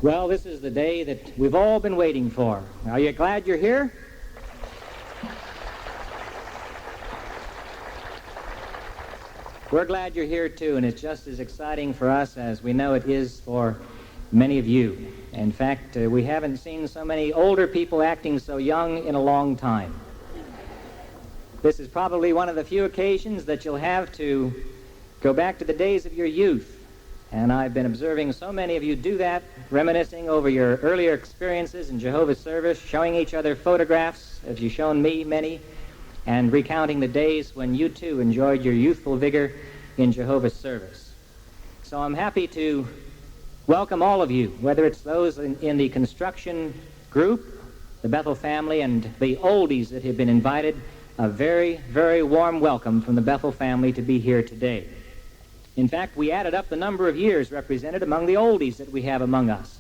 Well, this is the day that we've all been waiting for. Are you glad you're here? We're glad you're here, too, and it's just as exciting for us as we know it is for many of you. In fact, we haven't seen so many older people acting so young in a long time. This is probably one of the few occasions that you'll have to go back to the days of your youth. And I've been observing so many of you do that, reminiscing over your earlier experiences in Jehovah's service, showing each other photographs, as you've shown me many, and recounting the days when you too enjoyed your youthful vigor in Jehovah's service. So I'm happy to welcome all of you, whether it's those in the construction group, the Bethel family, and the oldies that have been invited. A very, very warm welcome from the Bethel family to be here today. In fact, we added up the number of years represented among the oldies that we have among us.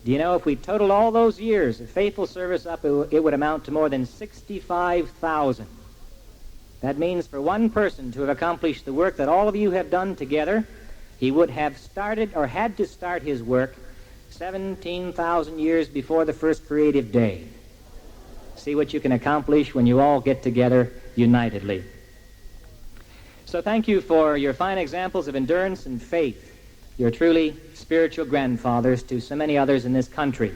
Do you know, if we totaled all those years of faithful service up, it would amount to more than 65,000. That means for one person to have accomplished the work that all of you have done together, he would have started or had to start his work 17,000 years before the first creative day. See what you can accomplish when you all get together unitedly. So thank you for your fine examples of endurance and faith. You're truly spiritual grandfathers to so many others in this country.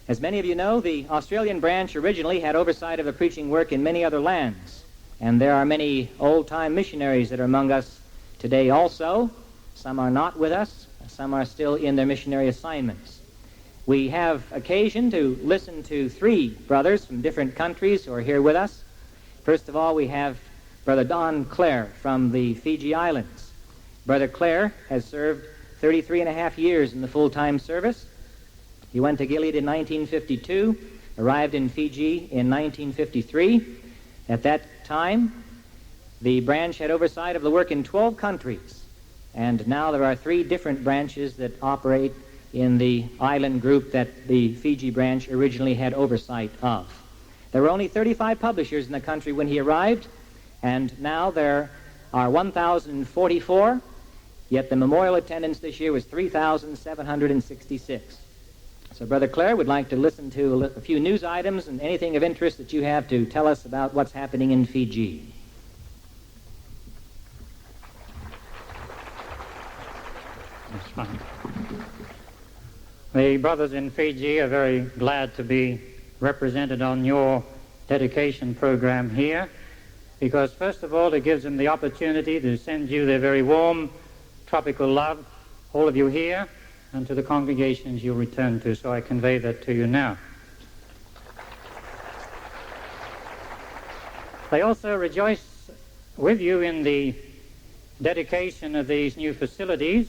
As many of you know, the Australian branch originally had oversight of the preaching work in many other lands. And there are many old-time missionaries that are among us today also. Some are not with us. Some are still in their missionary assignments. We have occasion to listen to three brothers from different countries who are here with us. First of all, we have Brother Don Clare from the Fiji Islands. Brother Clare has served 33 and a half years in the full-time service. He went to Gilead in 1952, arrived in Fiji in 1953. At that time, the branch had oversight of the work in 12 countries, and now there are 3 different branches that operate in the island group that the Fiji branch originally had oversight of. There were only 35 publishers in the country when he arrived, and now there are 1,044, yet the memorial attendance this year was 3,766. So Brother Clare would like to listen to a few news items and anything of interest that you have to tell us about what's happening in Fiji. That's fine. The brothers in Fiji are very glad to be represented on your dedication program here, because first of all it gives them the opportunity to send you their very warm tropical love, all of you here, and to the congregations you'll return to, so I convey that to you now. They also rejoice with you in the dedication of these new facilities,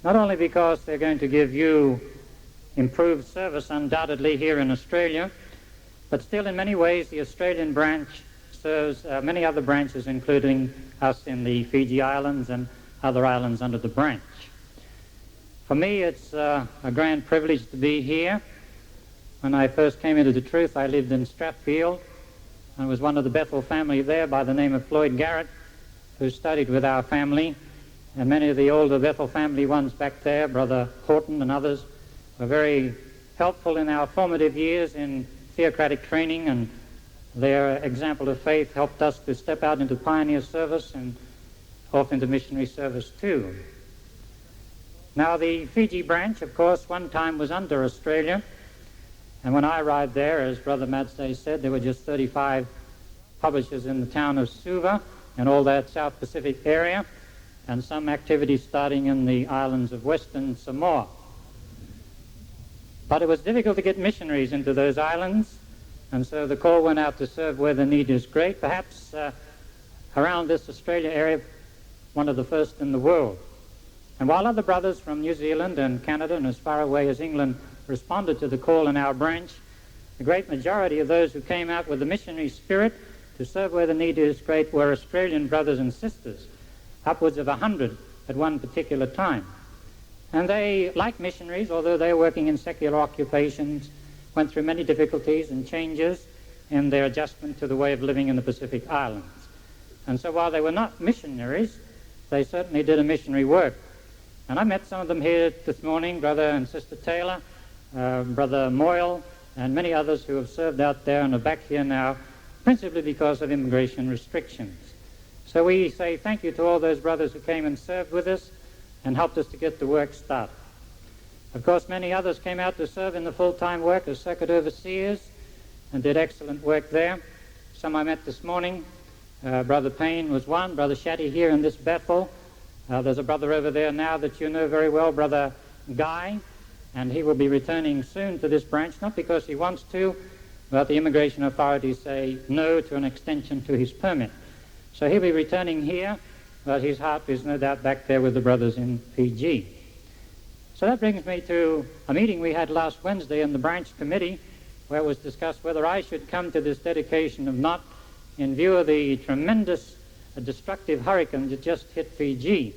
not only because they're going to give you improved service undoubtedly here in Australia, but still in many ways the Australian branch serves many other branches, including us in the Fiji Islands and other islands under the branch. For me, it's a grand privilege to be here. When I first came into the truth, I lived in Strathfield. I was one of the Bethel family there by the name of Floyd Garrett, who studied with our family. And many of the older Bethel family ones back there, Brother Horton and others, were very helpful in our formative years in theocratic training, and their example of faith helped us to step out into pioneer service and off into missionary service too. Now the Fiji branch, of course, one time was under Australia, and when I arrived there, as Brother Madsay said, there were just 35 publishers in the town of Suva and all that South Pacific area, and some activities starting in the islands of Western Samoa. But it was difficult to get missionaries into those islands, and so the call went out to serve where the need is great, perhaps around this Australia area, one of the first in the world. And while other brothers from New Zealand and Canada and as far away as England responded to the call in our branch, the great majority of those who came out with the missionary spirit to serve where the need is great were Australian brothers and sisters, upwards of 100 at one particular time. And they, like missionaries, although they were working in secular occupations, went through many difficulties and changes in their adjustment to the way of living in the Pacific Islands. And so while they were not missionaries, they certainly did a missionary work. And I met some of them here this morning, Brother and Sister Taylor, Brother Moyle, and many others who have served out there and are back here now, principally because of immigration restrictions. So we say thank you to all those brothers who came and served with us and helped us to get the work started. Of course, many others came out to serve in the full-time work as circuit overseers and did excellent work there. Some I met this morning. Brother Payne was one, Brother Shatty here in this Bethel. There's a brother over there now that you know very well, Brother Guy, and he will be returning soon to this branch, not because he wants to, but the immigration authorities say no to an extension to his permit. So he'll be returning here, but his heart is no doubt back there with the brothers in PG. So that brings me to a meeting we had last Wednesday in the branch committee, where it was discussed whether I should come to this dedication of not in view of the tremendous destructive hurricane that just hit Fiji.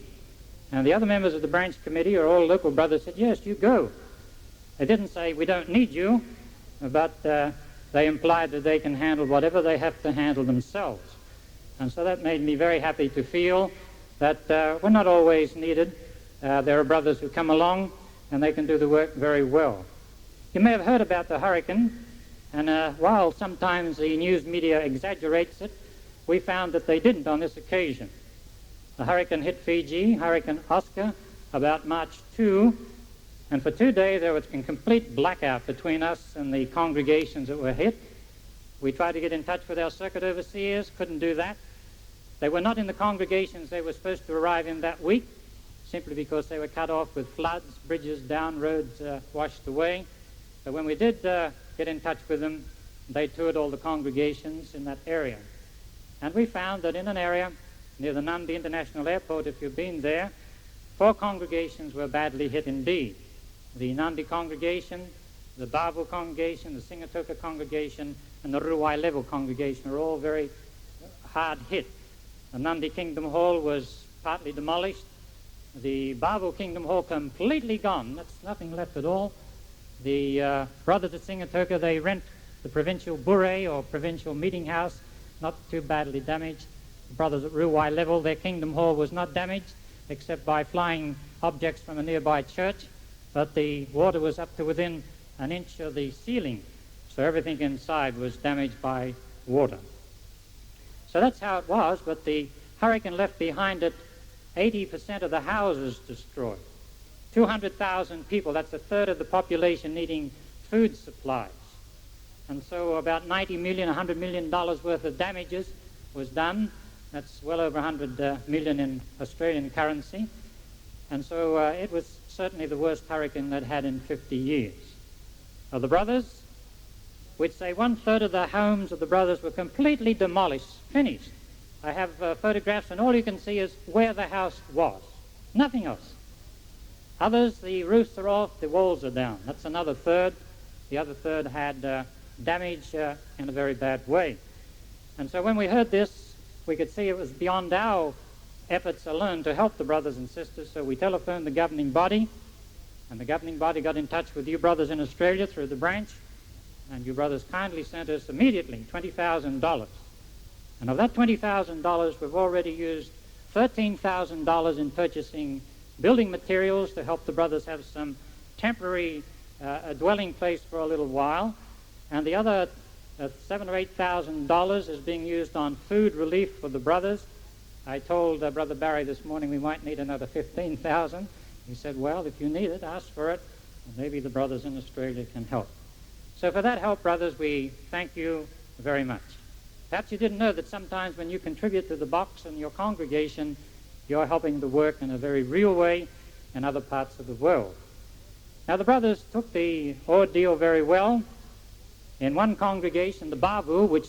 And the other members of the branch committee, or all local brothers, said, yes, you go. They didn't say, we don't need you, but they implied that they can handle whatever they have to handle themselves. And so that made me very happy to feel that we're not always needed. There are brothers who come along, and they can do the work very well. You may have heard about the hurricane, and while sometimes the news media exaggerates it, we found that they didn't on this occasion. The hurricane hit Fiji, Hurricane Oscar, about March 2, and for 2 days there was a complete blackout between us and the congregations that were hit. We tried to get in touch with our circuit overseers, couldn't do that. They were not in the congregations they were supposed to arrive in that week, simply because they were cut off with floods, bridges down, roads washed away. But when we did get in touch with them, they toured all the congregations in that area. And we found that in an area near the Nandi International Airport, if you've been there, 4 congregations were badly hit indeed. The Nandi congregation, the Bavo congregation, the Singatoka congregation, and the Ruai Level congregation are all very hard hit. The Nandi Kingdom Hall was partly demolished. The Bavo Kingdom Hall completely gone. That's nothing left at all. The brothers at Singatoka, they rent the provincial bure or provincial meeting house, not too badly damaged. The brothers at Ruai Level, their Kingdom Hall was not damaged except by flying objects from a nearby church, but the water was up to within an inch of the ceiling, so everything inside was damaged by water. So that's how it was, but the hurricane left behind it 80% of the houses destroyed. 200,000 people, that's a third of the population needing food supplies. And so about $90 million, $100 million worth of damages was done. That's well over 100 million in Australian currency. And so it was certainly the worst hurricane they'd had in 50 years. Of the brothers, we'd say 1/3 of the homes of the brothers were completely demolished, finished. I have photographs, and all you can see is where the house was, nothing else. Others, the roofs are off, the walls are down. That's another third. The other third had damage in a very bad way. And so when we heard this, we could see it was beyond our efforts alone to help the brothers and sisters, so we telephoned the governing body, and the governing body got in touch with you brothers in Australia through the branch, and you brothers kindly sent us immediately $20,000. And of that $20,000, we've already used $13,000 in purchasing building materials to help the brothers have some temporary dwelling place for a little while, and the other $7,000 or $8,000 is being used on food relief for the brothers. I told Brother Barry this morning we might need another $15,000. He said, well, if you need it, ask for it, and maybe the brothers in Australia can help. So for that help, brothers, we thank you very much. Perhaps you didn't know that sometimes when you contribute to the box in your congregation, you're helping the work in a very real way in other parts of the world. Now, the brothers took the ordeal very well. In one congregation, the Bavu, which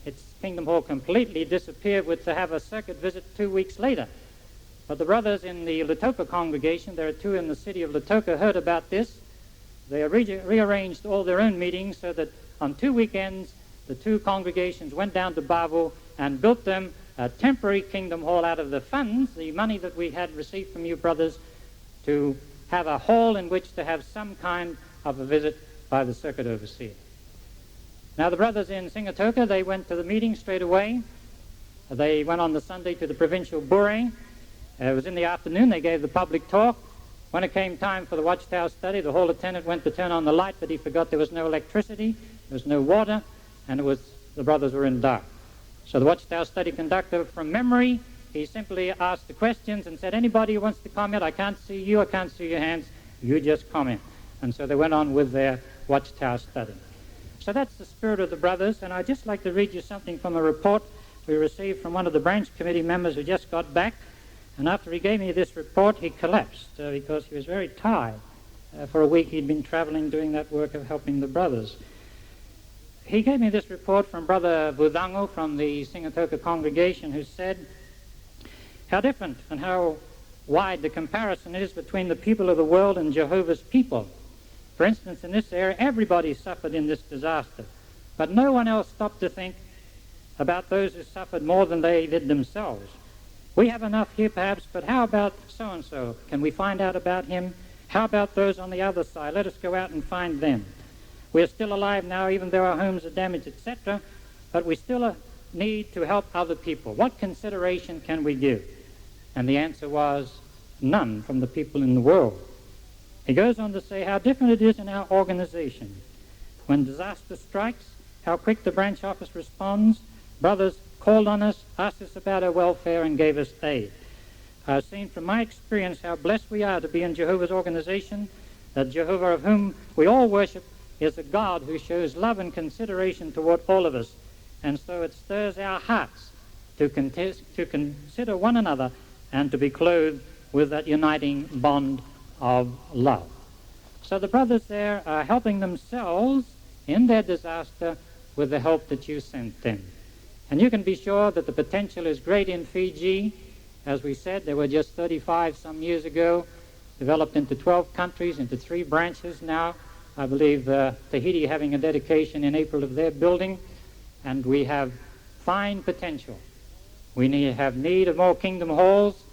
its Kingdom Hall completely disappeared, was to have a circuit visit 2 weeks later. But the brothers in the Lautoka congregation, there are 2 in the city of Lautoka, heard about this. They rearranged all their own meetings so that on 2 weekends, the 2 congregations went down to Bavu and built them a temporary Kingdom Hall out of the funds, the money that we had received from you brothers, to have a hall in which to have some kind of a visit by the circuit overseer. Now, the brothers in Singatoka, they went to the meeting straight away. They went on the Sunday to the provincial bure. It was in the afternoon. They gave the public talk. When it came time for the watchtower study, the hall attendant went to turn on the light, but he forgot there was no electricity, there was no water, and the brothers were in dark. So the watchtower study conductor, from memory, he simply asked the questions and said, anybody who wants to comment, I can't see you, I can't see your hands, you just comment. And so they went on with their watchtower study. So that's the spirit of the brothers, and I'd just like to read you something from a report we received from one of the branch committee members who just got back. And after he gave me this report, he collapsed because he was very tired. For a week he'd been traveling doing that work of helping the brothers. He gave me this report from Brother Budango from the Singatoka congregation, who said how different and how wide the comparison is between the people of the world and Jehovah's people. For instance, in this area, everybody suffered in this disaster, but no one else stopped to think about those who suffered more than they did themselves. We have enough here perhaps, but how about so-and-so? Can we find out about him? How about those on the other side? Let us go out and find them. We are still alive now, even though our homes are damaged, etc., but we still need to help other people. What consideration can we give? And the answer was none from the people in the world. He goes on to say how different it is in our organization. When disaster strikes, how quick the branch office responds. Brothers called on us, asked us about our welfare, and gave us aid. I've seen from my experience how blessed we are to be in Jehovah's organization, that Jehovah, of whom we all worship, is a God who shows love and consideration toward all of us. And so it stirs our hearts to consider one another and to be clothed with that uniting bond of love. So the brothers there are helping themselves in their disaster with the help that you sent them. And you can be sure that the potential is great in Fiji. As we said, there were just 35 some years ago, developed into 12 countries, into 3 branches now. I believe Tahiti having a dedication in April of their building, and we have fine potential. We have need of more kingdom halls.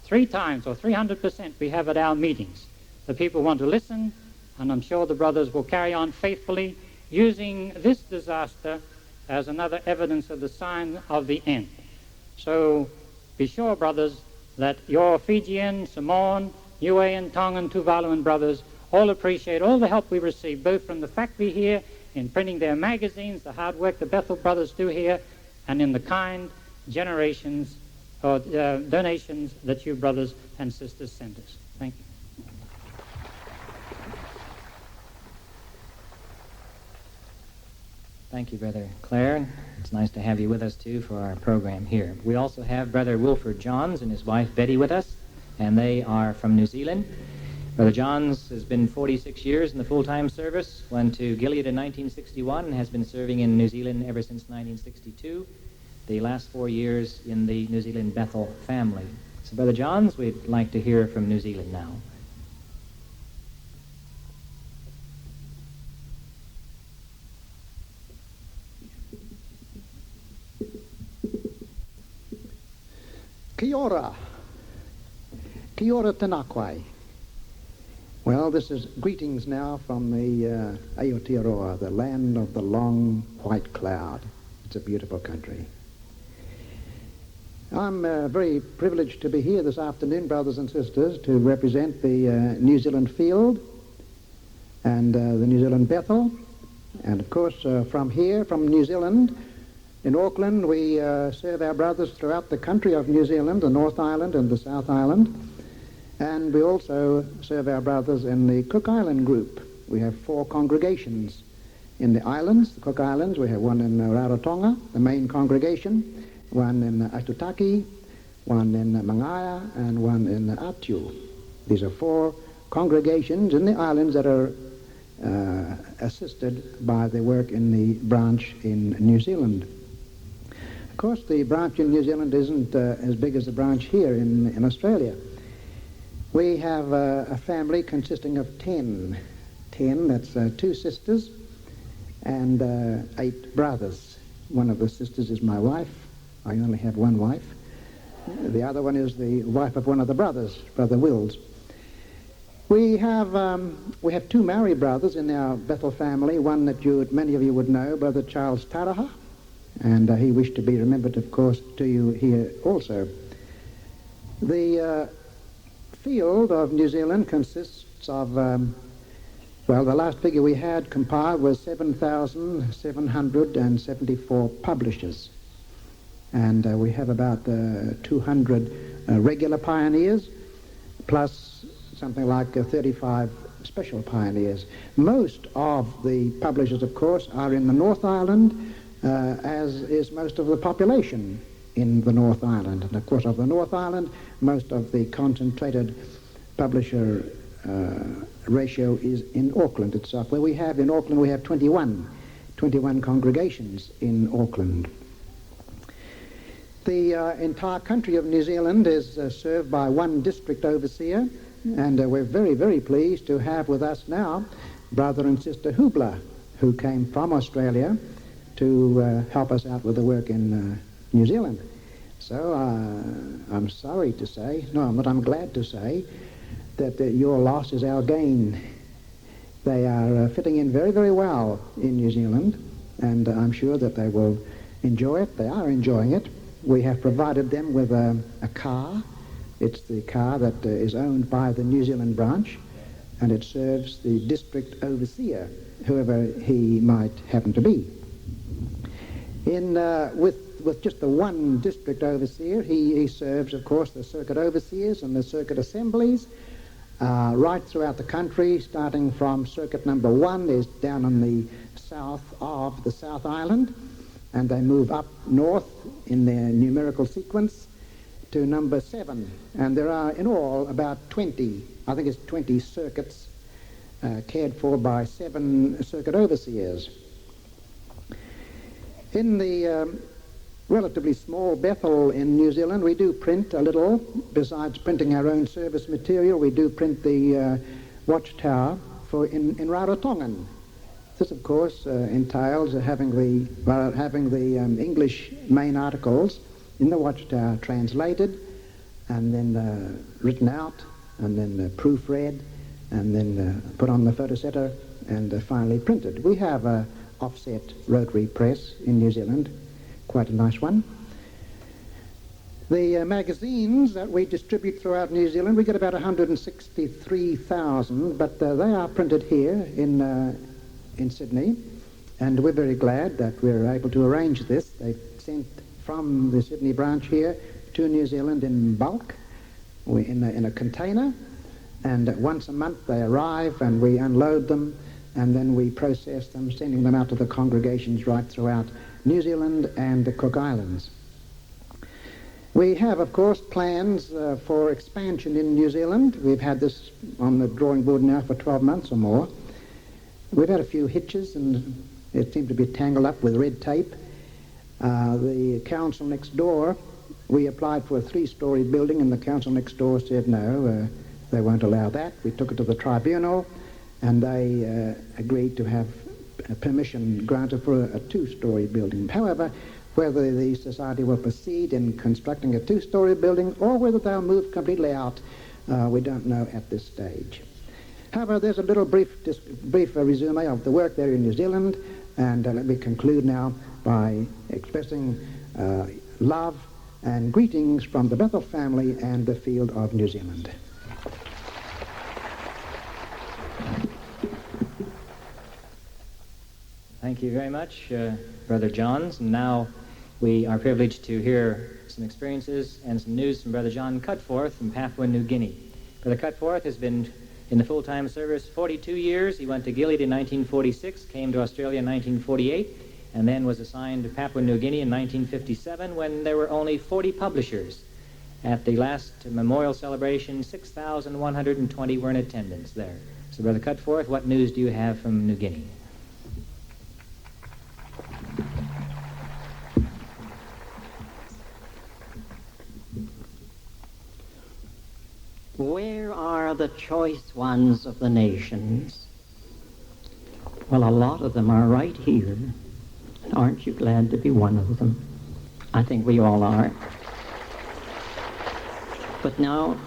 3 times or 300% we have at our meetings. The people want to listen, and I'm sure the brothers will carry on faithfully using this disaster as another evidence of the sign of the end. So be sure, brothers, that your Fijian, Samoan, Niuean, Tongan, Tuvaluan brothers all appreciate all the help we receive, both from the factory here in printing their magazines, the hard work the Bethel brothers do here, and in the kind donations that you brothers and sisters send us. Thank you. Thank you, Brother Clare. It's nice to have you with us, too, for our program here. We also have Brother Wilford Johns and his wife Betty with us, and they are from New Zealand. Brother Johns has been 46 years in the full-time service, went to Gilead in 1961, and has been serving in New Zealand ever since 1962, the last 4 years in the New Zealand Bethel family. So, Brother Johns, we'd like to hear from New Zealand now. Kia ora. Kia ora Tanakwai. Well, this is greetings now from the Aotearoa, the land of the long white cloud. It's a beautiful country. I'm very privileged to be here this afternoon, brothers and sisters, to represent the New Zealand field and the New Zealand Bethel. And of course, from here, from New Zealand, in Auckland, we serve our brothers throughout the country of New Zealand, the North Island and the South Island. And we also serve our brothers in the Cook Island group. We have 4 congregations in the islands, the Cook Islands. We have one in Rarotonga, the main congregation, one in Aitutaki, one in Mangaya, and one in Atu. These are 4 congregations in the islands that are assisted by the work in the branch in New Zealand. Of course, the branch in New Zealand isn't as big as the branch here in Australia. We have a family consisting of 10. That's 2 sisters and 8 brothers. One of the sisters is my wife. I only have one wife. The other one is the wife of one of the brothers, Brother Wills. We have 2 married brothers in our Bethel family. One that many of you would know, Brother Charles Taraha, and he wished to be remembered, of course, to you here also. The field of New Zealand consists of, well, the last figure we had compiled was 7,774 publishers. And we have about 200 regular pioneers, plus something like 35 special pioneers. Most of the publishers, of course, are in the North Island, as is most of the population in the North Island. And of course, of the North Island, most of the concentrated publisher ratio is in Auckland itself, where we have, in Auckland, we have 21 congregations in Auckland. The entire country of New Zealand is served by one district overseer, and we're very, very pleased to have with us now Brother and Sister Hubler, who came from Australia to help us out with the work in New Zealand. So I'm sorry to say, no, but I'm glad to say that your loss is our gain. They are fitting in very, very well in New Zealand, and I'm sure that they will enjoy it. They are enjoying it. We have provided them with a car. It's the car that is owned by the New Zealand branch, and it serves the district overseer, whoever he might happen to be. With just the one district overseer, he serves, of course, the circuit overseers and the circuit assemblies right throughout the country, starting from circuit number 1 is down on the south of the South Island, and they move up north in their numerical sequence to number 7. And there are in all about 20, I think it's 20 circuits cared for by 7 circuit overseers. In the relatively small Bethel in New Zealand, we do print a little. Besides printing our own service material, we do print the watchtower in Rarotongan. This, of course, entails having the English main articles in the watchtower translated and then written out and then proofread and then put on the photosetter and finally printed. We have an offset rotary press in New Zealand, quite a nice one. The magazines that we distribute throughout New Zealand, we get about 163,000, but they are printed here in Sydney, and we're very glad that we're able to arrange this. They've sent from the Sydney branch here to New Zealand in bulk, in a container, and once a month they arrive and we unload them, and then we process them, sending them out to the congregations right throughout New Zealand and the Cook Islands. We have, of course, plans for expansion in New Zealand. We've had this on the drawing board now for 12 months or more. We've had a few hitches, and it seemed to be tangled up with red tape. The council next door, we applied for a 3-story building, and the council next door said no, they won't allow that. We took it to the tribunal, and they agreed to have permission granted for a 2-story building. However, whether the society will proceed in constructing a 2-story building or whether they'll move completely out, we don't know at this stage. However, there's a little brief resume of the work there in New Zealand, and let me conclude now by expressing love and greetings from the Bethel family and the field of New Zealand. Thank you very much, Brother Johns. And now we are privileged to hear some experiences and some news from Brother John Cutforth from Papua New Guinea. Brother Cutforth has been in the full-time service 42 years. He went to Gilead in 1946, came to Australia in 1948, and then was assigned to Papua New Guinea in 1957 when there were only 40 publishers. At the last memorial celebration, 6,120 were in attendance there. So, Brother Cutforth, what news do you have from New Guinea? Where are the choice ones of the nations? Well, a lot of them are right here. Aren't you glad to be one of them? I think we all are. But now,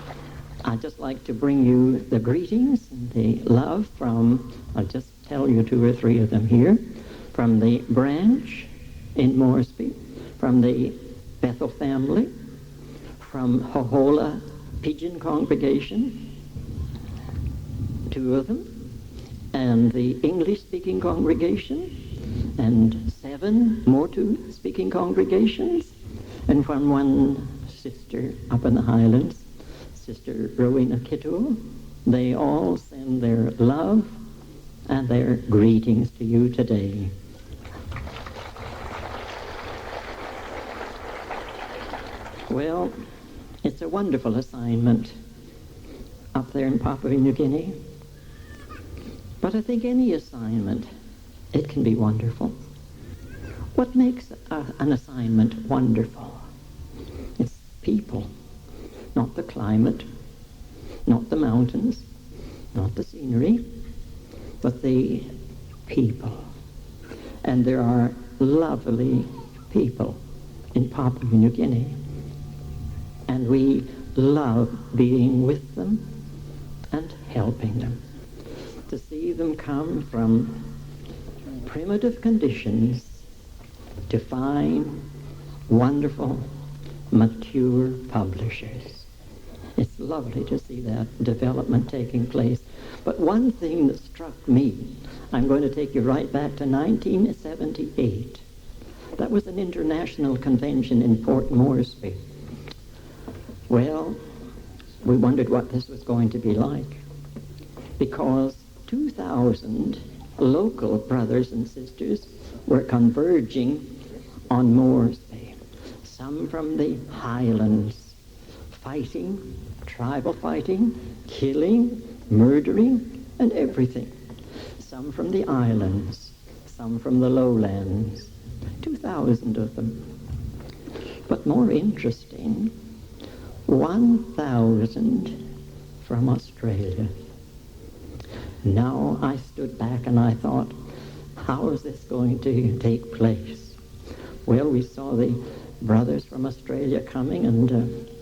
I'd just like to bring you the greetings and the love from, I'll just tell you 2 or 3 of them here, from the branch in Moresby, from the Bethel family, from Hohola Pidgin congregation, 2 of them, and the English-speaking congregation, and 7 Motu-speaking congregations, and from one sister up in the Highlands, Sister Rowena Kittle. They all send their love and their greetings to you today. Well, it's a wonderful assignment up there in Papua New Guinea. But I think any assignment, it can be wonderful. What makes an assignment wonderful? It's people, not the climate, not the mountains, not the scenery, but the people. And there are lovely people in Papua New Guinea. And we love being with them and helping them. To see them come from primitive conditions to fine, wonderful, mature publishers. It's lovely to see that development taking place. But one thing that struck me, I'm going to take you right back to 1978. That was an international convention in Port Moresby. Well, we wondered what this was going to be like, because 2,000 local brothers and sisters were converging on Moresby. Some from the highlands, fighting, tribal fighting, killing, murdering, and everything. Some from the islands, some from the lowlands, 2,000 of them. But more interesting, 1,000 from Australia. Now I stood back and I thought, how is this going to take place? Well, we saw the brothers from Australia coming, and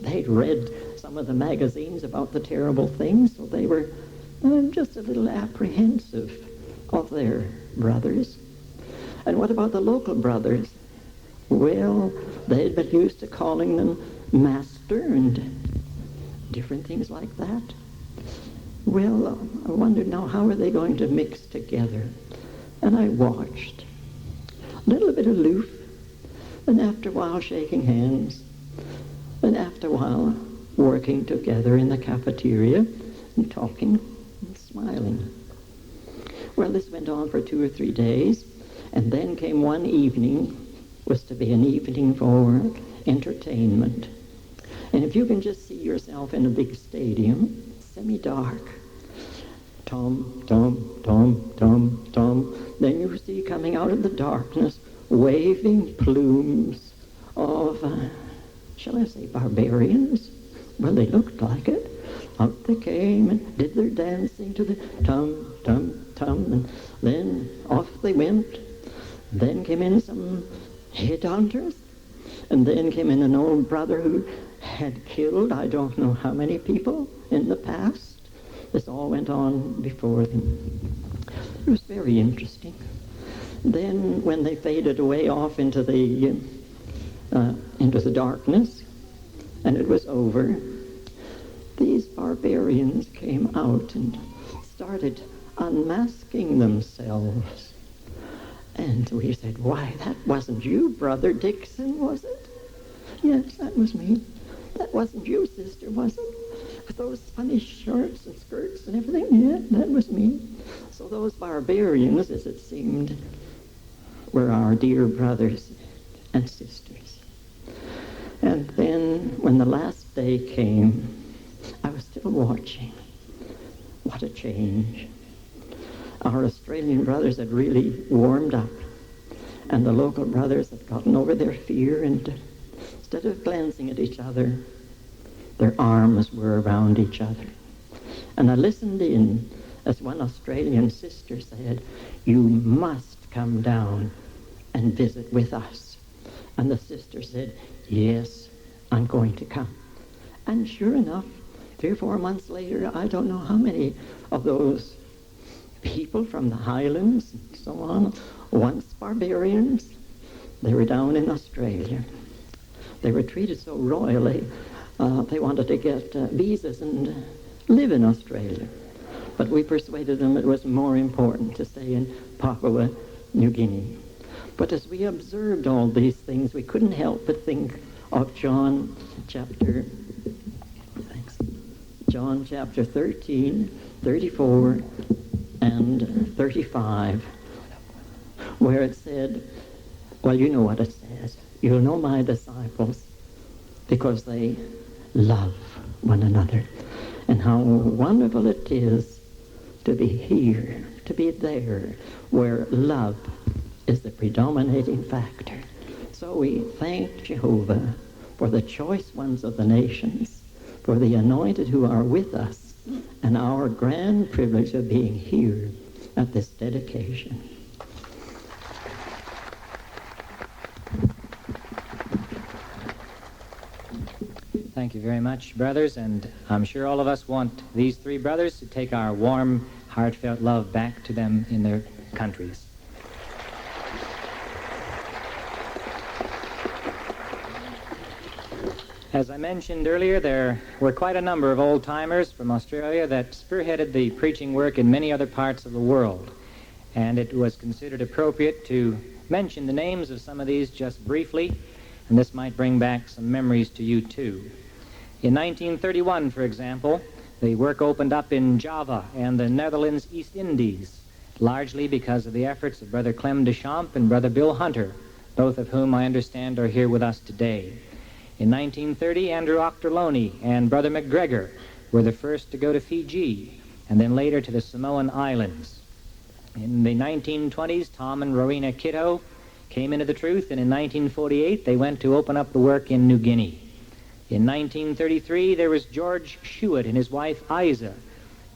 they'd read some of the magazines about the terrible things, so they were just a little apprehensive of their brothers. And what about the local brothers? Well, they'd been used to calling them master and different things like that. Well, I wondered now, how are they going to mix together? And I watched, a little bit aloof, and after a while shaking hands, and after a while working together in the cafeteria and talking and smiling. Well, this went on for 2 or 3 days, and then came one evening, was to be an evening for entertainment. And if you can just see yourself in a big stadium, semi-dark, tom, tom, tom, tom, tom, then you see coming out of the darkness waving plumes of, shall I say, barbarians? Well, they looked like it. Out they came and did their dancing to the tum, tum, tum, and then off they went. Then came in some headhunters, and then came in an old brother who had killed I don't know how many people in the past. This all went on before them. It was very interesting. Then when they faded away off into the darkness, and it was over, these barbarians came out and started unmasking themselves. And we said, why, that wasn't you, Brother Dixon, was it? Yes, that was me. That wasn't you, sister, was it? With those funny shorts and skirts and everything? Yeah, that was me. So those barbarians, as it seemed, were our dear brothers and sisters. And then when the last day came, I was still watching. What a change. Our Australian brothers had really warmed up, and the local brothers had gotten over their fear, and instead of glancing at each other, their arms were around each other. And I listened in as one Australian sister said, you must come down and visit with us. And the sister said, yes, I'm going to come. And sure enough, 3 or 4 months later, I don't know how many of those people from the highlands and so on, once barbarians, they were down in Australia. They were treated so royally. They wanted to get visas and live in Australia. But we persuaded them it was more important to stay in Papua New Guinea. But as we observed all these things, we couldn't help but think of John chapter 13, 34, and 35, where it said, well, you know what it says. You'll know my disciples because they love one another. And how wonderful it is to be here, to be there, where love is the predominating factor. So we thank Jehovah for the choice ones of the nations, for the anointed who are with us, and our grand privilege of being here at this dedication. Thank you very much, brothers, and I'm sure all of us want these three brothers to take our warm, heartfelt love back to them in their countries. As I mentioned earlier, there were quite a number of old-timers from Australia that spearheaded the preaching work in many other parts of the world, and it was considered appropriate to mention the names of some of these just briefly, and this might bring back some memories to you too. In 1931, for example, the work opened up in Java and the Netherlands East Indies, largely because of the efforts of Brother Clem Deschamps and Brother Bill Hunter, both of whom I understand are here with us today. In 1930, Andrew Ochterlony and Brother McGregor were the first to go to Fiji, and then later to the Samoan Islands. In the 1920s, Tom and Rowena Kitto came into the truth, and in 1948, they went to open up the work in New Guinea. In 1933, there was George Shuett and his wife Isa,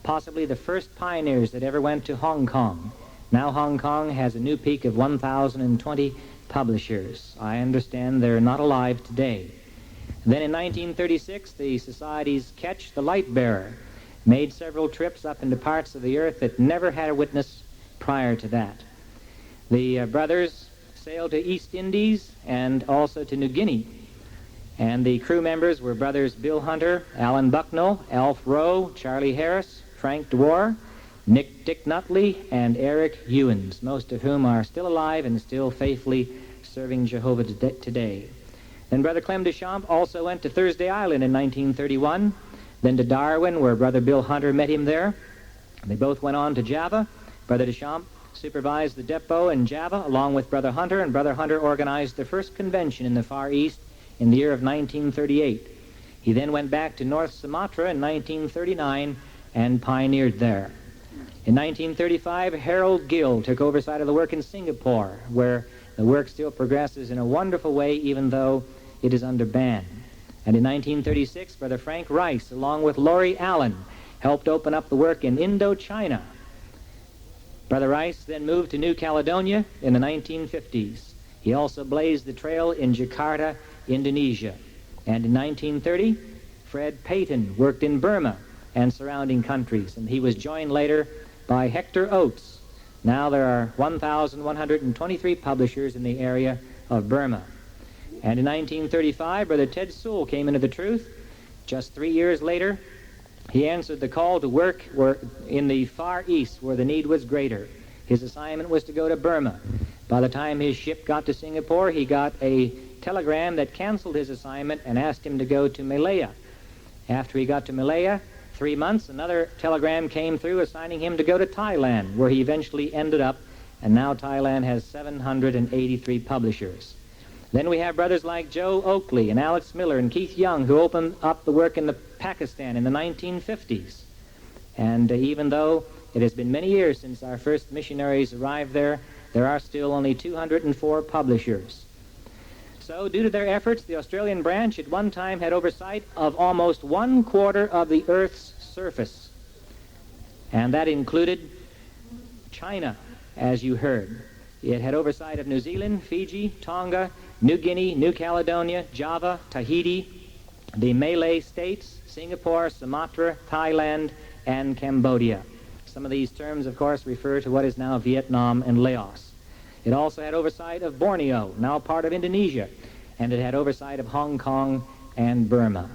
possibly the first pioneers that ever went to Hong Kong. Now Hong Kong has a new peak of 1,020 publishers. I understand they're not alive today. Then in 1936, the Society's Ketch, the Light Bearer, made several trips up into parts of the earth that never had a witness prior to that. The brothers sailed to East Indies and also to New Guinea. And the crew members were brothers Bill Hunter, Alan Bucknell, Alf Rowe, Charlie Harris, Frank DeWar, Dick Nutley, and Eric Ewens, most of whom are still alive and still faithfully serving Jehovah today. Then Brother Clem Deschamps also went to Thursday Island in 1931, then to Darwin, where Brother Bill Hunter met him there. They both went on to Java. Brother Deschamps supervised the depot in Java along with Brother Hunter, and Brother Hunter organized the first convention in the Far East in the year of 1938. He then went back to North Sumatra in 1939 and pioneered there. In 1935, Harold Gill took oversight of the work in Singapore, where the work still progresses in a wonderful way even though it is under ban. And in 1936, Brother Frank Rice, along with Laurie Allen, helped open up the work in Indochina. Brother Rice then moved to New Caledonia in the 1950s. He also blazed the trail in Jakarta, Indonesia. And in 1930, Fred Payton worked in Burma and surrounding countries, and he was joined later by Hector Oates. Now there are 1,123 publishers in the area of Burma. And in 1935, Brother Ted Sewell came into the truth. Just 3 years later, he answered the call to work in the Far East where the need was greater. His assignment was to go to Burma. By the time his ship got to Singapore, he got a telegram that canceled his assignment and asked him to go to Malaya. After he got to Malaya, 3 months, another telegram came through assigning him to go to Thailand, where he eventually ended up, and now Thailand has 783 publishers. Then we have brothers like Joe Oakley and Alex Miller and Keith Young, who opened up the work in Pakistan in the 1950s. And even though it has been many years since our first missionaries arrived there, there are still only 204 publishers. So, due to their efforts, the Australian branch at one time had oversight of almost 1/4 of the Earth's surface. And that included China, as you heard. It had oversight of New Zealand, Fiji, Tonga, New Guinea, New Caledonia, Java, Tahiti, the Malay states, Singapore, Sumatra, Thailand, and Cambodia. Some of these terms, of course, refer to what is now Vietnam and Laos. It also had oversight of Borneo, now part of Indonesia, and it had oversight of Hong Kong and Burma.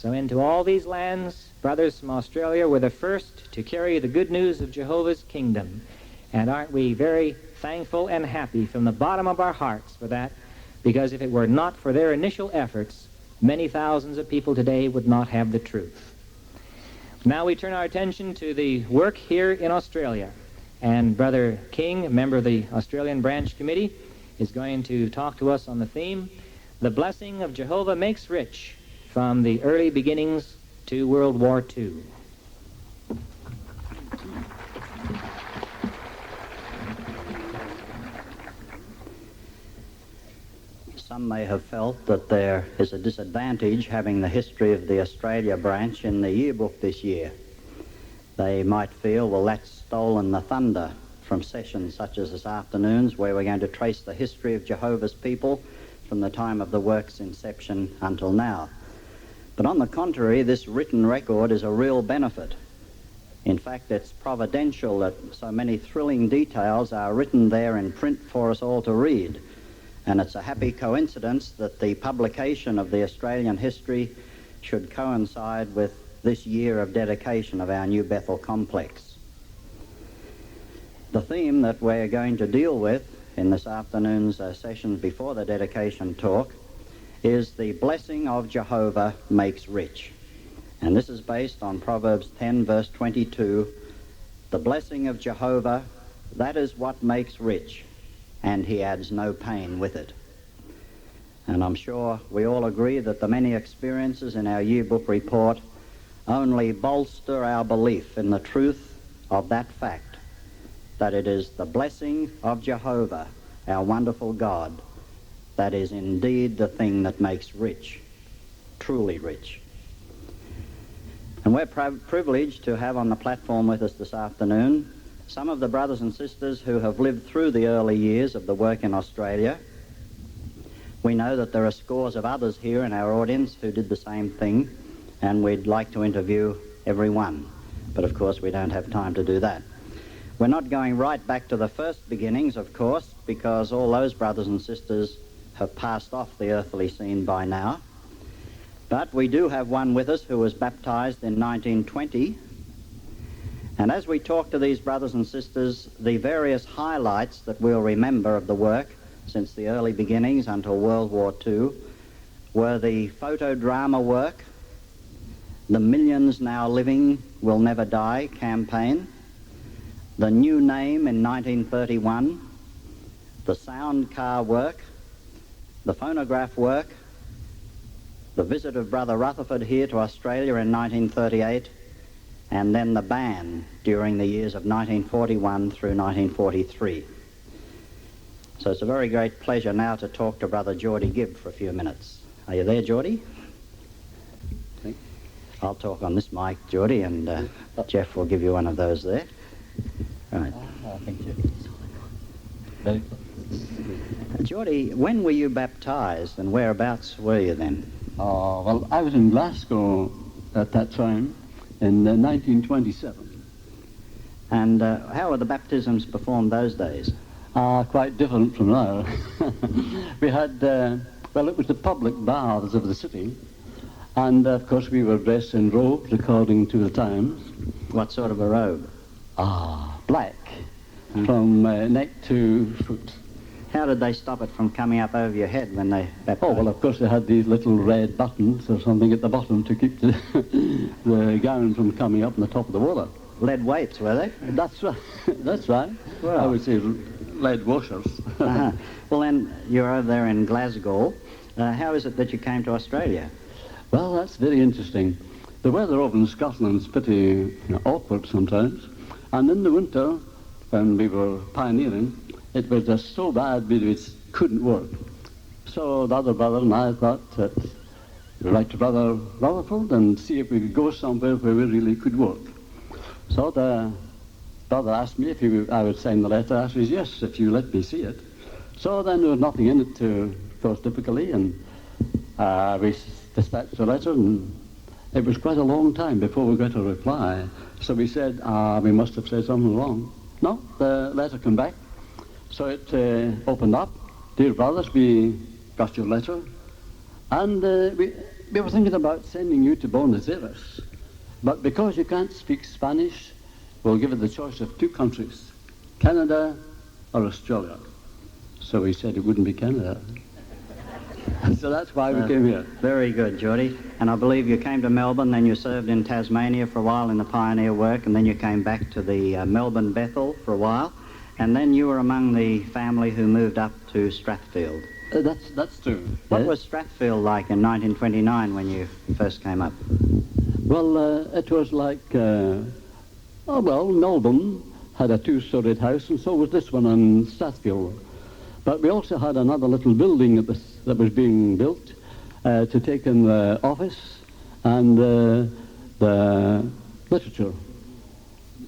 So into all these lands, brothers from Australia were the first to carry the good news of Jehovah's kingdom. And aren't we very thankful and happy from the bottom of our hearts for that? Because if it were not for their initial efforts, many thousands of people today would not have the truth. Now we turn our attention to the work here in Australia. And Brother King, a member of the Australian Branch Committee, is going to talk to us on the theme, The Blessing of Jehovah Makes Rich, from the early beginnings to World War II. Some may have felt that there is a disadvantage having the history of the Australia branch in the yearbook this year. They might feel, well, that's stolen the thunder from sessions such as this afternoon's, where we're going to trace the history of Jehovah's people from the time of the work's inception until now. But on the contrary, this written record is a real benefit. In fact, it's providential that so many thrilling details are written there in print for us all to read. And it's a happy coincidence that the publication of the Australian history should coincide with this year of dedication of our new Bethel complex. The theme that we're going to deal with in this afternoon's session before the dedication talk is the blessing of Jehovah makes rich. And this is based on Proverbs 10 verse 22. The blessing of Jehovah, that is what makes rich, and he adds no pain with it. And I'm sure we all agree that the many experiences in our yearbook report only bolster our belief in the truth of that fact, that it is the blessing of Jehovah, our wonderful God, that is indeed the thing that makes rich, truly rich. And we're privileged to have on the platform with us this afternoon some of the brothers and sisters who have lived through the early years of the work in Australia. We know that there are scores of others here in our audience who did the same thing, and we'd like to interview every one. But of course we don't have time to do that. We're not going right back to the first beginnings, of course, because all those brothers and sisters have passed off the earthly scene by now. But we do have one with us who was baptized in 1920. And as we talk to these brothers and sisters, the various highlights that we'll remember of the work since the early beginnings until World War II were the photo drama work, the Millions Now Living Will Never Die campaign, the New Name in 1931, the sound car work, the phonograph work, the visit of Brother Rutherford here to Australia in 1938, and then the ban during the years of 1941 through 1943. So it's a very great pleasure now to talk to Brother Geordie Gibb for a few minutes. Are you there, Geordie? I'll talk on this mic, Geordie, and Jeff will give you one of those there. Right. Thank you. Very Geordie, when were you baptized and whereabouts were you then? well, I was in Glasgow at that time in 1927. And how were the baptisms performed those days? Quite different from now. We had, well, it was the public baths of the city, and of course we were dressed in robes according to the times. What sort of a robe? Black, from neck to foot. How did they stop it from coming up over your head when they baptized? Oh, well, of course they had these little red buttons or something at the bottom to keep the, the gown from coming up on the top of the water. Lead weights, were they? That's right. That's right. Well, I would say lead washers. Well, then, you're over there in Glasgow. How is it that you came to Australia? Well, that's very interesting. The weather over in Scotland is pretty awkward sometimes. And in the winter, when we were pioneering, it was just so bad we just couldn't work. So the other brother and I thought that we'd write to Brother Rutherford and see if we could go somewhere where we really could work. So the brother asked me if I would sign the letter. I said, yes, if you let me see it. So then there was nothing in it to cause difficulty, and we dispatched the letter, and it was quite a long time before we got a reply. So we said, we must have said something wrong. No, the letter came back. So it opened up. Dear brothers, we got your letter. And we were thinking about sending you to Buenos Aires, but because you can't speak Spanish, we'll give you the choice of 2 countries, Canada or Australia. So he said it wouldn't be Canada. So that's why we came here. Very good, Geordie. And I believe you came to Melbourne, then you served in Tasmania for a while in the pioneer work, and then you came back to the Melbourne Bethel for a while, and then you were among the family who moved up to Strathfield. That's true. What was Strathfield like in 1929 when you first came up? Well, it was like, Melbourne had a 2-storied house, and so was this one on Strathfield. But we also had another little building that was being built to take in the office and the literature.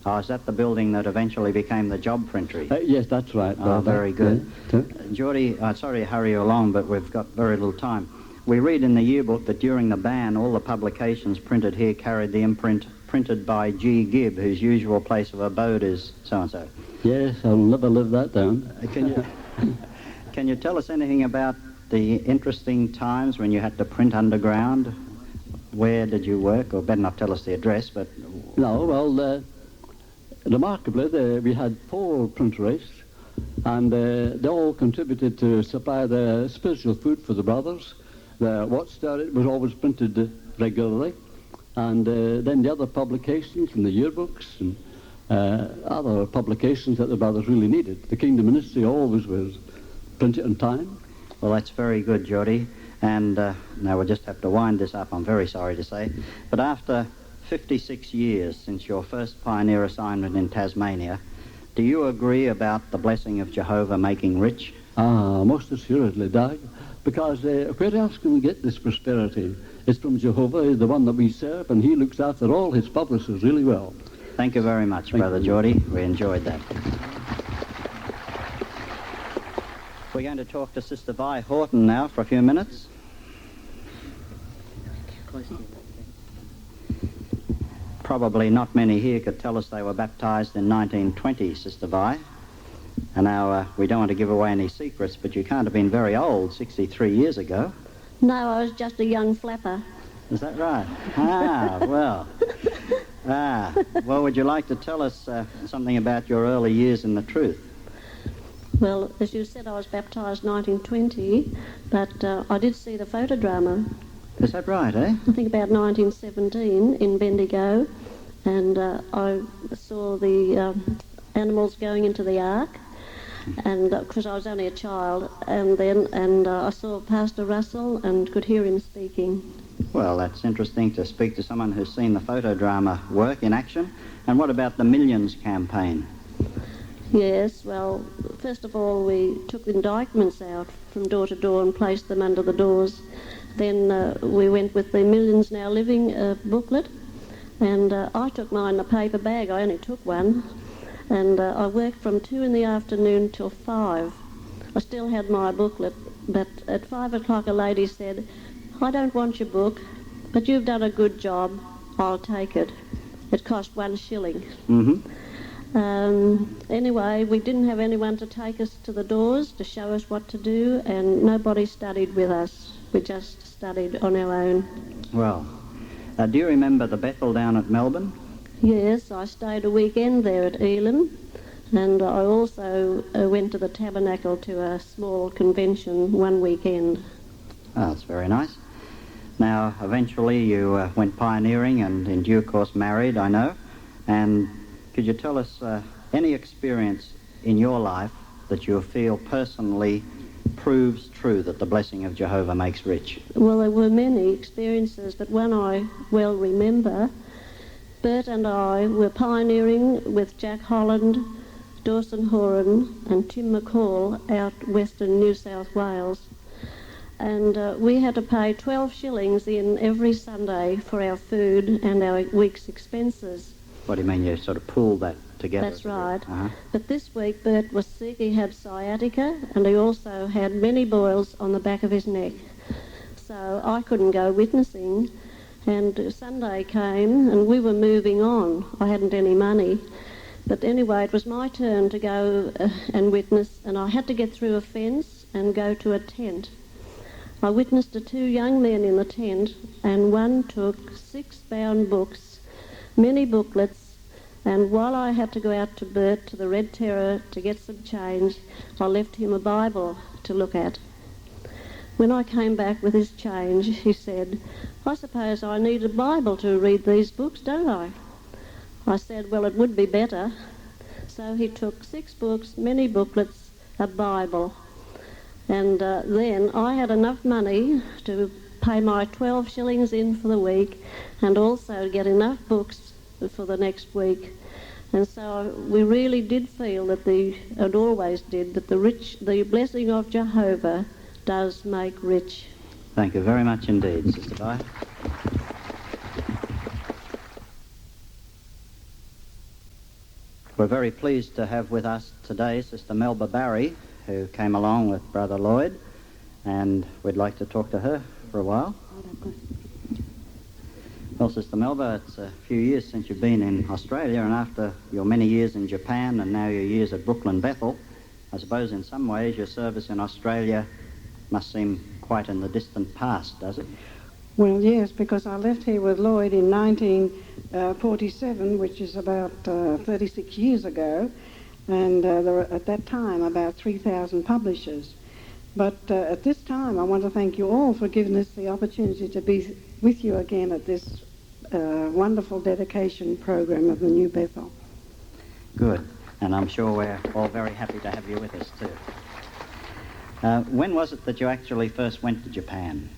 Oh, is that the building that eventually became the job printery? Yes, that's right. Oh, very good. Yeah. Geordie, sorry to hurry you along, but we've got very little time. We read in the yearbook that during the ban, all the publications printed here carried the imprint printed by G. Gibb, whose usual place of abode is so-and-so. Yes, I'll never live that down. Can you tell us anything about the interesting times when you had to print underground? Where did you work? Or better not tell us the address, but... No, well, remarkably, we had 4 printeries, and they all contributed to supply the spiritual food for the brothers. The Watchtower was always printed regularly, and then the other publications and the yearbooks and other publications that the brothers really needed. The Kingdom Ministry always was printed on time. Well, that's very good, Geordie. And now we'll just have to wind this up, I'm very sorry to say. But after 56 years since your first pioneer assignment in Tasmania, do you agree about the blessing of Jehovah making rich? Most assuredly, Doug, because where else can we get this prosperity? It's from Jehovah, the one that we serve, and he looks after all his publishers really well. Thank you very much, Brother Geordie. We enjoyed that. We're going to talk to Sister Vi Horton now for a few minutes. Probably not many here could tell us they were baptized in 1920, Sister Vi. And now, we don't want to give away any secrets, but you can't have been very old 63 years ago. No, I was just a young flapper. Is that right? Well, would you like to tell us something about your early years in the truth? Well, as you said, I was baptised 1920, but I did see the photodrama. Is that right, eh? I think about 1917 in Bendigo, and I saw the animals going into the ark, and because I was only a child, and I saw Pastor Russell and could hear him speaking. Well, that's interesting to speak to someone who's seen the photodrama work in action. And what about the Millions campaign? Yes, well, first of all, we took indictments out from door to door and placed them under the doors. Then we went with the Millions Now Living booklet, and I took mine in a paper bag. I only took one, and I worked from 2 in the afternoon till 5. I still had my booklet, but at 5 o'clock a lady said, "I don't want your book, but you've done a good job. I'll take it." It cost 1 shilling. Anyway, we didn't have anyone to take us to the doors to show us what to do, and nobody studied with us. We just studied on our own. Well, do you remember the Bethel down at Melbourne? Yes, I stayed a weekend there at Elam, and I also went to the Tabernacle to a small convention one weekend. Oh, that's very nice. Now, eventually you went pioneering and in due course married, I know. And could you tell us any experience in your life that you feel personally proves true that the blessing of Jehovah makes rich? Well, there were many experiences, but one I well remember. Bert and I were pioneering with Jack Holland, Dawson Horan and Tim McCall out western New South Wales. And we had to pay 12 shillings in every Sunday for our food and our week's expenses. What do you mean you sort of pooled that together? That's right. But this week Bert was sick, he had sciatica, and he also had many boils on the back of his neck. So I couldn't go witnessing, and Sunday came and we were moving on. I hadn't any money. But anyway, it was my turn to go and witness, and I had to get through a fence and go to a tent. I witnessed to 2 young men in the tent, and one took 6 bound books, many booklets, and while I had to go out to Bert to the Red Terror to get some change, I left him a Bible to look at. When I came back with his change, he said, "I suppose I need a Bible to read these books, don't I?" I said, "Well, it would be better." So he took 6 books, many booklets, a Bible. And then I had enough money to pay my 12 shillings in for the week and also get enough books for the next week. And so we really did feel that and always did, that the blessing of Jehovah does make rich. Thank you very much indeed, Sister Vi. We're very pleased to have with us today Sister Melba Barry, who came along with Brother Lloyd, and we'd like to talk to her for a while. Well, Sister Melba, it's a few years since you've been in Australia, and after your many years in Japan and now your years at Brooklyn Bethel, I suppose in some ways your service in Australia must seem quite in the distant past, does it? Well, yes, because I left here with Lloyd in 1947, which is about 36 years ago, and there were at that time about 3,000 publishers. But at this time, I want to thank you all for giving us the opportunity to be with you again at this wonderful dedication program of the New Bethel. Good, and I'm sure we're all very happy to have you with us too. When was it that you actually first went to Japan?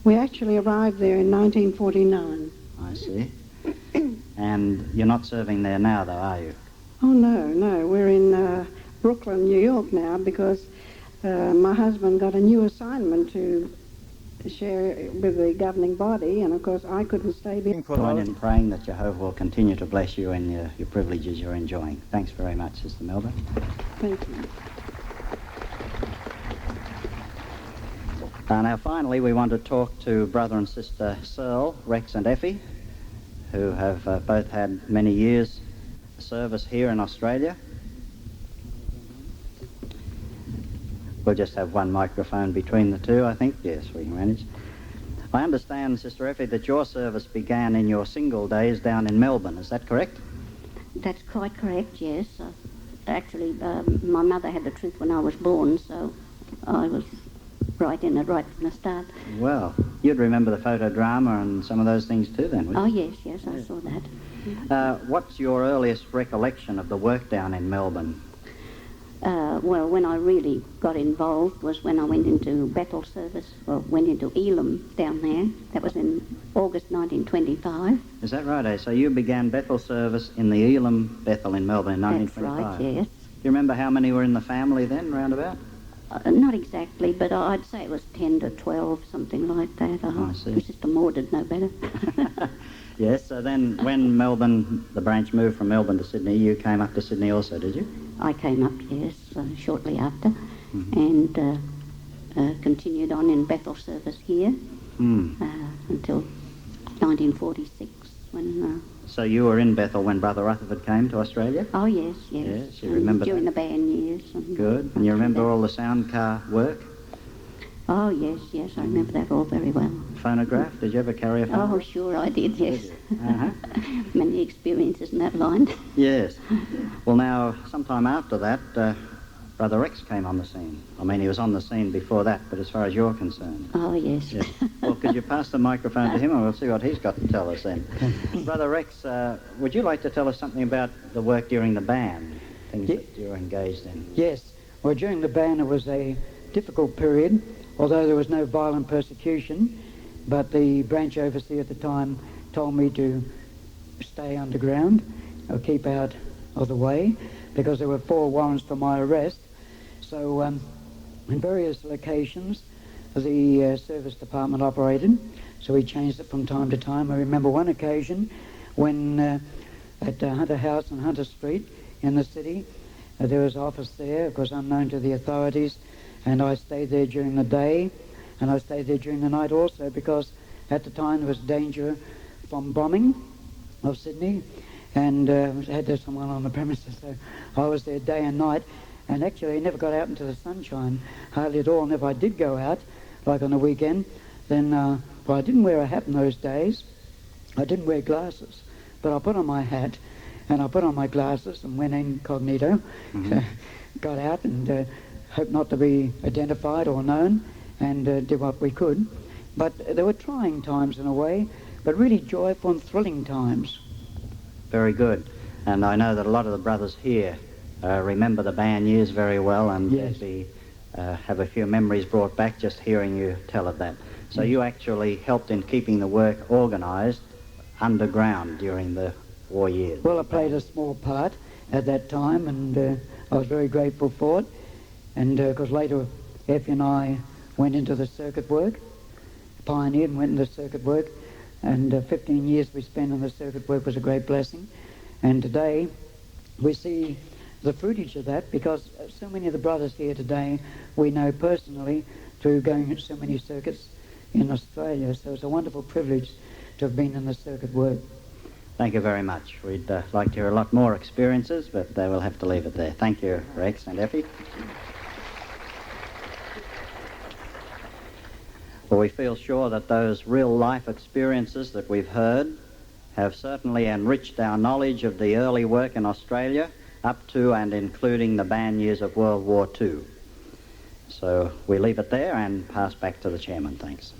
We actually arrived there in 1949. I see. And you're not serving there now, though, are you? Oh, no. We're in Brooklyn, New York now because my husband got a new assignment to share with the governing body, and of course I couldn't stay there. Join in praying that Jehovah will continue to bless you in your privileges you're enjoying. Thanks very much, Sister Melba. Thank you. Now finally we want to talk to Brother and Sister Searle, Rex and Effie, who have both had many years service here in Australia. We'll just have one microphone between the two, I think. Yes, we can manage. I understand, Sister Effie, that your service began in your single days down in Melbourne. Is that correct? That's quite correct, yes. Actually, my mother had the truth when I was born, so I was right in it right from the start. Well, you'd remember the photo drama and some of those things too then, wouldn't you? Oh, yes, I saw that. What's your earliest recollection of the work down in Melbourne? Well, when I really got involved was when I went into Bethel service, or went into Elam down there. That was in August 1925. Is that right, eh? So you began Bethel service in the Elam Bethel in Melbourne in 1925? That's right, yes. Do you remember how many were in the family then, roundabout? Not exactly, but I'd say it was 10 to 12, something like that. I see. Sister Maud would know better. Yes, so then when the branch moved from Melbourne to Sydney, you came up to Sydney also, did you? I came up, yes, shortly after, and continued on in Bethel service here until 1946 when... So you were in Bethel when Brother Rutherford came to Australia? Oh, yes. Yes, you remember during that? the band years. Good. And you remember all the sound car work? Oh, yes, I remember that all very well. Phonograph? Did you ever carry a phonograph? Oh, sure I did, yes. Did you? Uh-huh. Many experiences in that line. Yes. Well, now, sometime after that, Brother Rex came on the scene. I mean, he was on the scene before that, but as far as you're concerned. Oh, yes. Well, could you pass the microphone to him and we'll see what he's got to tell us then. Brother Rex, would you like to tell us something about the work during the band, things that you were engaged in? Yes. Well, during the band it was a difficult period, although there was no violent persecution, but the branch overseer at the time told me to stay underground or keep out of the way because there were 4 warrants for my arrest. So in various locations the service department operated, so we changed it from time to time. I remember one occasion when at Hunter House on Hunter Street in the city, there was an office there, of course unknown to the authorities, and I stayed there during the day, and I stayed there during the night also because at the time there was danger from bombing of Sydney, and had someone on the premises, so I was there day and night, and actually I never got out into the sunshine, hardly at all, and if I did go out, like on a weekend, then, well, I didn't wear a hat in those days. I didn't wear glasses, but I put on my hat and I put on my glasses and went incognito, got out and hoped not to be identified or known, and did what we could. But there were trying times in a way, but really joyful and thrilling times. Very good. And I know that a lot of the brothers here remember the band years very well, and Yes. they have a few memories brought back just hearing you tell of that. So you actually helped in keeping the work organised underground during the war years. Well, I played a small part at that time, and I was very grateful for it. And because later, Effie and I went into the circuit work, pioneered and went into circuit work, and 15 years we spent in the circuit work was a great blessing. And today, we see the fruitage of that, because so many of the brothers here today we know personally through going to so many circuits in Australia. So it's a wonderful privilege to have been in the circuit work. Thank you very much. We'd like to hear a lot more experiences, but we'll have to leave it there. Thank you, Rex and Effie. Well, we feel sure that those real-life experiences that we've heard have certainly enriched our knowledge of the early work in Australia up to and including the band years of World War II. So we leave it there and pass back to the chairman. Thanks.